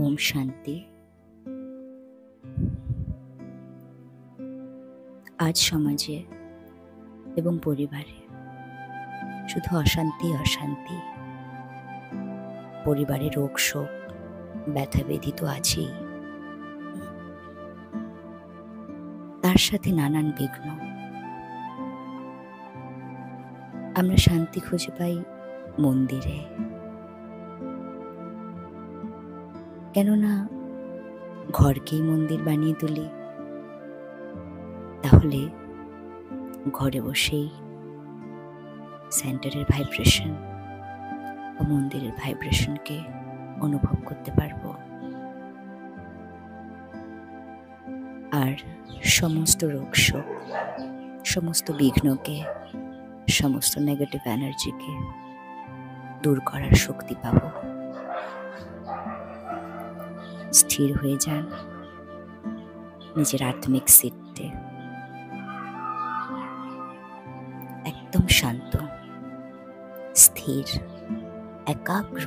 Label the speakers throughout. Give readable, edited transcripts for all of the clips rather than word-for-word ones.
Speaker 1: ওম শান্তি। আজ সমাজে এবং পরিবারে শুধু অশান্তি অশান্তি। পরিবারে রোগ শোক, ব্যথা ব্যাধি তো আছেই, তার সাথে নানান বিঘ্ন। আমরা শান্তি খুঁজে পাই মন্দিরে, কেননা ঘরকেই মন্দির বানিয়ে তুলি। তাহলে ঘরে বসেই সেন্টারের ভাইব্রেশন ও মন্দিরের ভাইব্রেশনকে অনুভব করতে পারব। আর সমস্ত রোগ শোক, সমস্ত বিঘ্নকে, সমস্ত নেগেটিভ এনার্জিকে দূর করার শক্তি পাব। স্থির হয়ে যান নিজের আত্মিক সিটে, একদম শান্ত, স্থির, একাগ্র।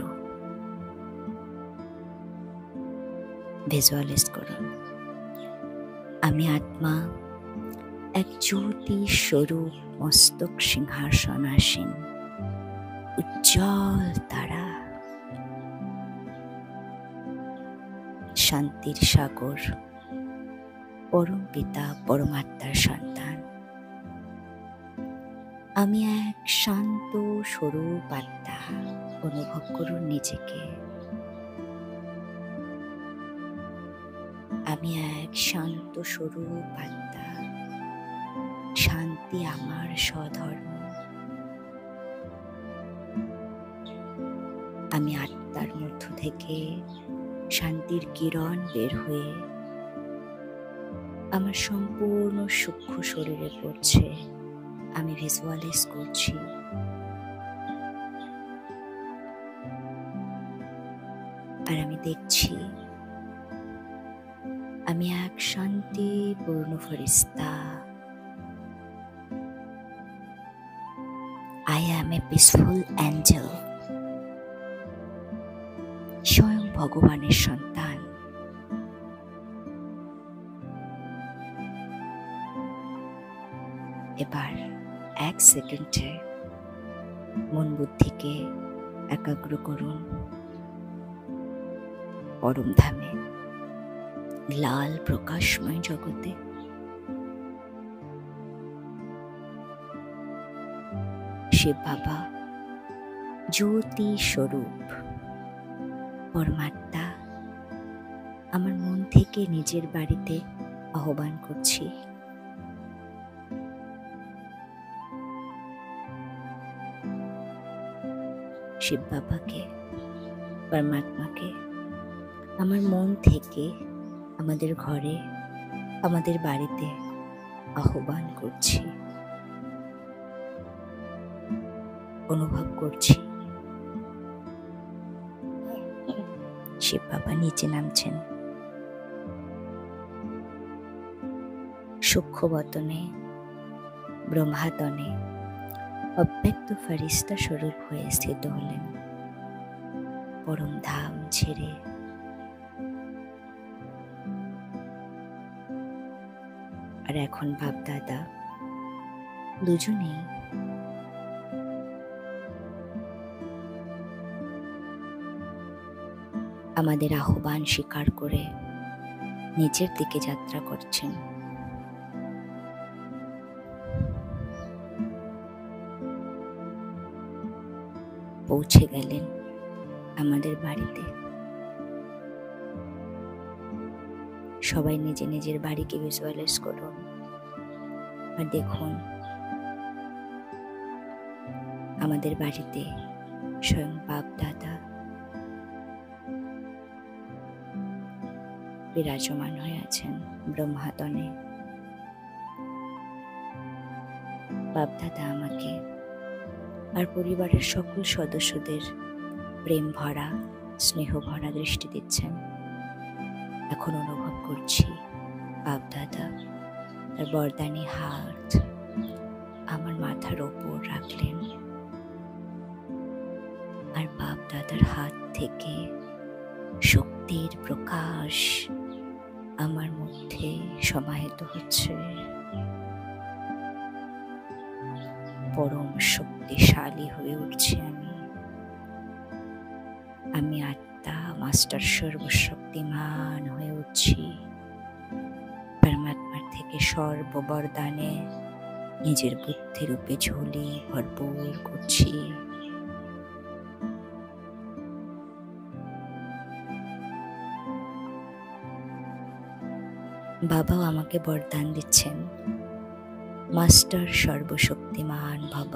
Speaker 1: ভিজুয়ালাইজ করুন, আমি আত্মা এক জ্যোতি স্বরূপ মস্তক সিংহাসনাসীন উজ্জ্বল তারা, শান্তির সাগর, পরম পিতা পরমাত্মার সন্তান। আমি এক শান্ত স্বরূপ আত্মা। অনুভব করুন নিজেকে। আমি এক শান্ত স্বরূপ আত্মা। শান্তি আমার স্বধর্ম। আমি আত্মার মধ্য থেকে শান্তির কিরণ বের হয়ে আমার সম্পূর্ণ সূক্ষ্ম শরীরে পড়ছে। আমি ভিজুয়ালাইজ করছি। আর আমি দেখছি আমি এক শান্তিপূর্ণ ফেরেশতা। I am a peaceful angel. স্বয়ং ভগবানের সন্তান। এবার এক সেকেন্ডে মন বুদ্ধিকে একাগ্র করুন পরম ধামে, লাল প্রকাশময় জগতে। শিব বাবা জ্যোতি স্বরূপ পরমাত্মা আমার মন থেকে নিজের বাড়িতে আহ্বান করছি। শিব বাবাকে, পরমাত্মাকে আমার মন থেকে আমাদের ঘরে, আমাদের বাড়িতে আহ্বান করছি। অনুভব করছি শিব বাবা নিচে নামছেন। সূক্ষ্মবতনে, ব্রহ্মাতনে অব্যক্ত ফেরেশতা স্বরূপ হয়ে স্থিত হলেন পরম ধাম ছেড়ে। আর এখন বাপ দাদা দুজনেই আমাদের আহ্বান স্বীকার করে নিচের দিকে যাত্রা করছেন। পৌঁছে গেলেন আমাদের বাড়িতে। সবাই নিজে নিজের বাড়িকে ভিজুয়ালাইজ করুন আর দেখুন আমাদের বাড়িতে স্বয়ং বাপ দাদা বিরাজমান হয়ে আছেন ব্রহ্মাতনে। বাপ দাদা আমাকে আর পরিবারের সকল সদস্যদের প্রেম ভরা, স্নেহ ভরা দৃষ্টি দিচ্ছেন। এখন অনুভব করছি বাপ দাদা তার বরদানি হাত আমার মাথার ওপর রাখলেন। আর বাপ দাদার হাত থেকে শক্তি শক্তির প্রকাশ আমার মধ্যে সমাহিত হচ্ছে। পরম শক্তিশালী হয়ে উঠছি আমি আত্মা মাস্টার সর্বশক্তিমান হয়ে উঠছি। পরমাত্মার থেকে সর্ববরদানে নিজের বুদ্ধি রূপে ঝুলি ভরপুর করছি। বাবাও আমাকে বরদান দিচ্ছেন, মাস্টার সর্বশক্তিমান ভব,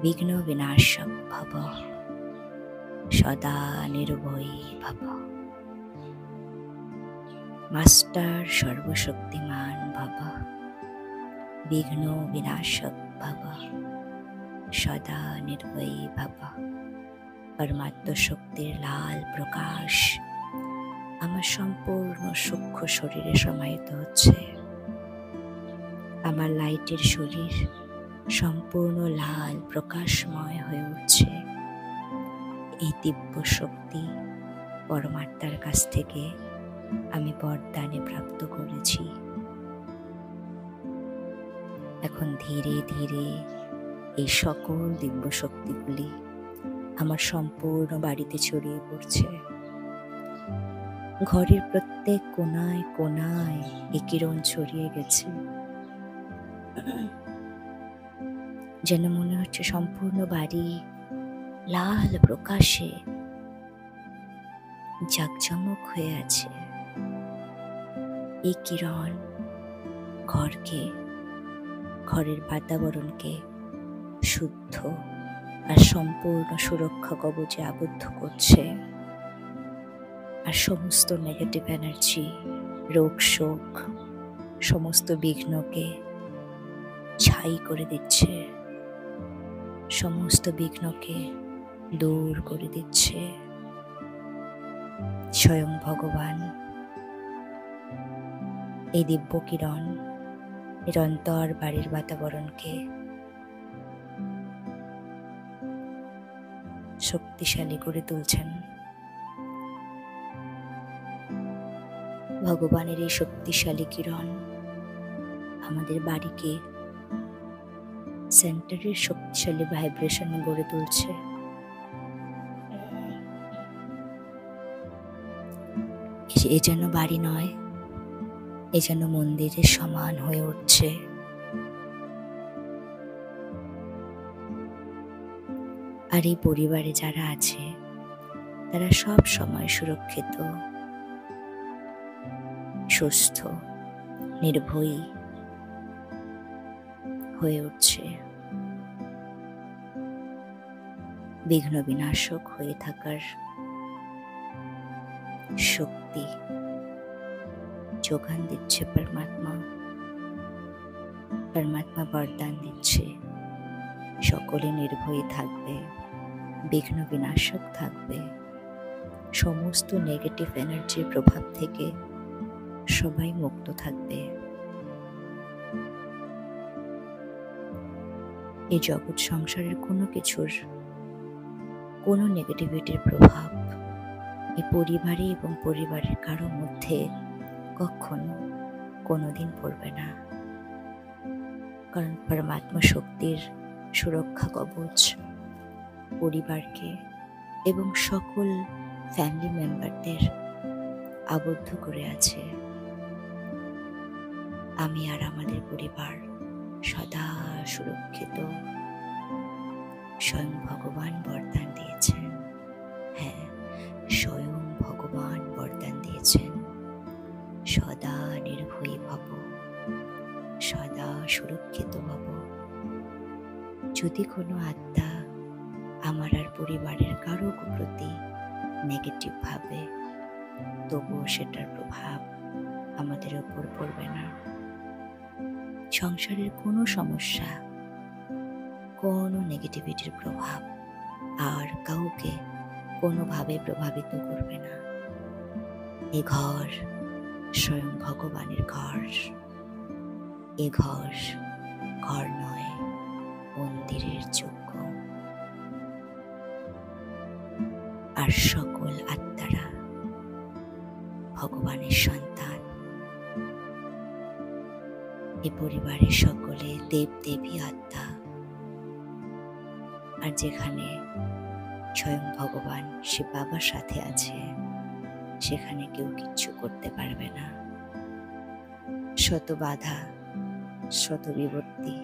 Speaker 1: বিঘ্ন বিনাশক ভব, সদা নির্ভয়ী ভব। মাস্টার সর্বশক্তিমান ভব, বিঘ্ন বিনাশক ভব, সদা নির্ভয়ী ভব। পরমাত্ম শক্তির লাল প্রকাশ আমার সম্পূর্ণ সূক্ষ্ম শরীরে সমাহিত হচ্ছে। আমার লাইটের শরীর সম্পূর্ণ লাল প্রকাশময় হয়ে উঠছে। এই দিব্য শক্তি পরমাত্মার কাছ থেকে আমি বরদানে প্রাপ্ত করেছি। এখন ধীরে ধীরে এই সকল দিব্য শক্তিগুলি আমার সম্পূর্ণ বাড়িতে ছড়িয়ে পড়ছে। ঘরের প্রত্যেক কোনায় কোনায় এই কিরণ ছড়িয়ে গেছে, যেন মনে হচ্ছে সম্পূর্ণ বাড়ি লাল প্রকাশে জাকজমক হয়ে আছে। এই কিরণ ঘরকে, ঘরের বাতাবরণকে শুদ্ধ আর সম্পূর্ণ সুরক্ষা কবচে আবদ্ধ করছে। আর সমস্ত নেগেটিভ এনার্জি, রোগ শোক, সমস্ত বিঘ্নকে ছাই করে দিচ্ছে, সমস্ত বিঘ্নকে দূর করে দিচ্ছে। স্বয়ং ভগবান এই দিব্য কিরণ নিরন্তর বাড়ির বাতাবরণকে শক্তিশালী করে তুলছেন। ভগবানের এই শক্তিশালী কিরণ আমাদের বাড়িকে সেন্টারের শক্তিশালী ভাইব্রেশন গড়ে তুলছে। এ যেন বাড়ি নয়, এ যেন মন্দিরের সমান হয়ে উঠছে। আর এই পরিবারে যারা আছে তারা সব সময় সুরক্ষিত, সুস্থ, নির্ভয়ী হয়ে উঠছে। বিঘ্ন বিনাশক হয়ে থাকার শক্তি যোগান দিচ্ছে পরমাত্মা। পরমাত্মা বরদান দিচ্ছে সকলে নির্ভয়ী থাকবে, বিঘ্ন বিনাশক থাকবে, সমস্ত নেগেটিভ এনার্জির প্রভাব থেকে সবাই মুক্ত থাকবে। এই জগৎ সংসারের কোনো কিছুর, কোনো নেগেটিভিটির প্রভাব এই পরিবারে এবং পরিবারের কারো মধ্যে কখনো কোনোদিন পড়বে না। কারণ পরমাত্মা শক্তির সুরক্ষা কবচ পরিবারকে এবং সকল ফ্যামিলি মেম্বারদের আবদ্ধ করে আছে। আমি আর আমাদের পরিবার সদা সুরক্ষিত। স্বয়ং ভগবান বরদান দিয়েছেন। হ্যাঁ, স্বয়ং ভগবান বরদান দিয়েছেন, সদা নির্ভয়ী ভব, সদা সুরক্ষিত ভব। যদি কোনো আত্মা আমার আর পরিবারের কারো প্রতি নেগেটিভ ভাবে, তবুও সেটার প্রভাব আমাদের ওপর পড়বে না। সংসারের কোনো সমস্যা, কোনো নেগেটিভিটির প্রভাব আর কাউকে কোনোভাবে প্রভাবিত করবে না। এ ঘর স্বয়ং ভগবানের ঘর। এ ঘর ঘর নয়, মন্দিরের যোগ্য। আর সকল আত্মারা ভগবানের সন্তান। এ পরিবারের সকলে দেব দেবী আত্মা। আর যেখানে স্বয়ং ভগবান শিব বাবার সাথে আছে, সেখানে কেউ কিচ্ছু করতে পারবে না। শত বাধা, শত বিপত্তি,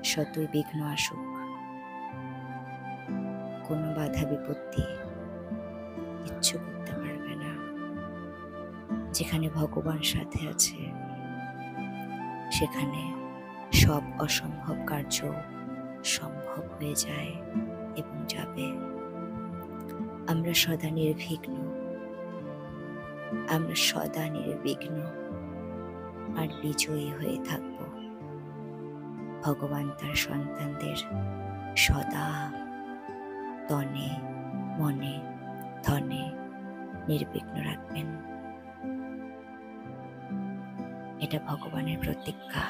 Speaker 1: শতই বিঘ্ন আসুক, কোনো বাধা বিপত্তি কিচ্ছু করতে পারবে না। যেখানে ভগবান সাথে আছে, সেখানে সব অসম্ভব কার্য সম্ভব হয়ে যায় এবং যাবে। আমরা সদা নির্বিঘ্ন, আমরা সদা নির্বিঘ্ন আর বিজয়ী হয়ে থাকব। ভগবান তার সন্তানদের সদা তনে মনে ধনে নির্বিঘ্ন রাখবেন। এটা ভগবানের প্রতিজ্ঞা।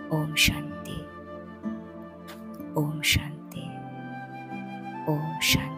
Speaker 1: ওম শান্তি, ওম শান্তি, ওম শান্তি।